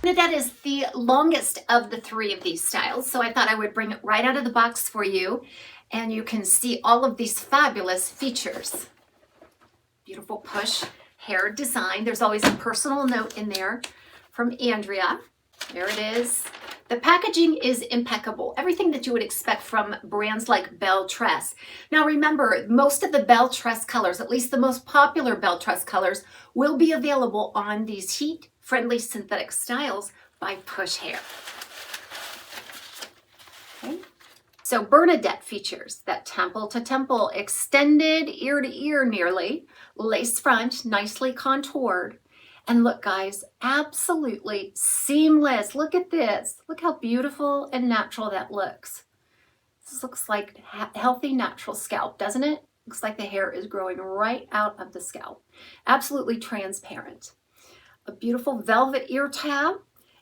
Bernadette is the longest of the three of these styles, so I thought I would bring it right out of the box for you, and you can see all of these fabulous features. Beautiful push hair design. There's always a personal note in there from Andrea. There it is. The packaging is impeccable. Everything that you would expect from brands like Belle Tress. Now remember, most of the Belle Tress colors, at least the most popular Belle Tress colors, will be available on these heat-friendly synthetic styles by Push Hair. Okay. So Bernadette features that temple to temple, extended ear to ear nearly, lace front, nicely contoured. And look guys, absolutely seamless. Look at this. Look how beautiful and natural that looks. This looks like healthy natural scalp, doesn't it? Looks like the hair is growing right out of the scalp. Absolutely transparent. A beautiful velvet ear tab.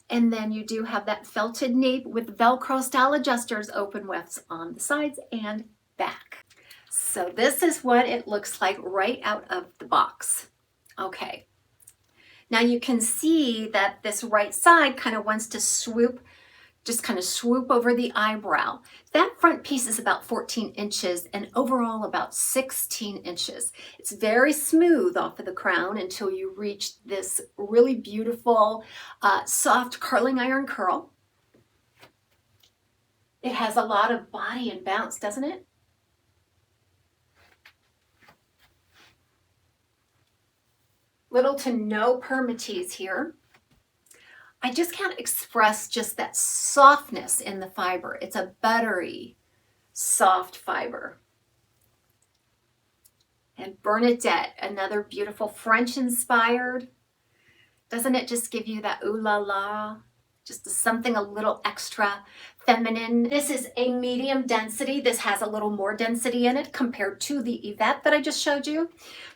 And then you do have that felted nape with Velcro style adjusters, open wefts on the sides and back. So this is what it looks like right out of the box. Okay. Now you can see that this right side kind of wants to swoop, just kind of swoop over the eyebrow. That front piece is about 14 inches and overall about 16 inches. It's very smooth off of the crown until you reach this really beautiful, soft curling iron curl. It has a lot of body and bounce, doesn't it? Little to no permatease here. I just can't express just that softness in the fiber. It's a buttery, soft fiber. And Bernadette, another beautiful French inspired. Doesn't it just give you that ooh la la? Just something a little extra feminine. This is a medium density. This has a little more density in it compared to the Yvette that I just showed you.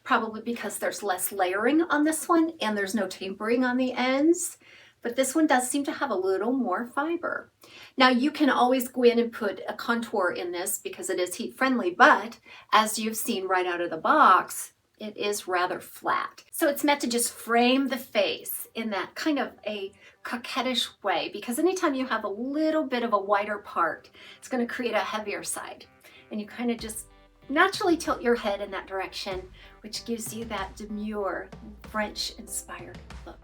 Probably because there's less layering on this one and there's no tapering on the ends. But this one does seem to have a little more fiber. Now you can always go in and put a contour in this because it is heat friendly, but as you've seen right out of the box, it is rather flat. So it's meant to just frame the face in that kind of a coquettish way, because anytime you have a little bit of a wider part, it's going to create a heavier side. And you kind of just naturally tilt your head in that direction, which gives you that demure French inspired look.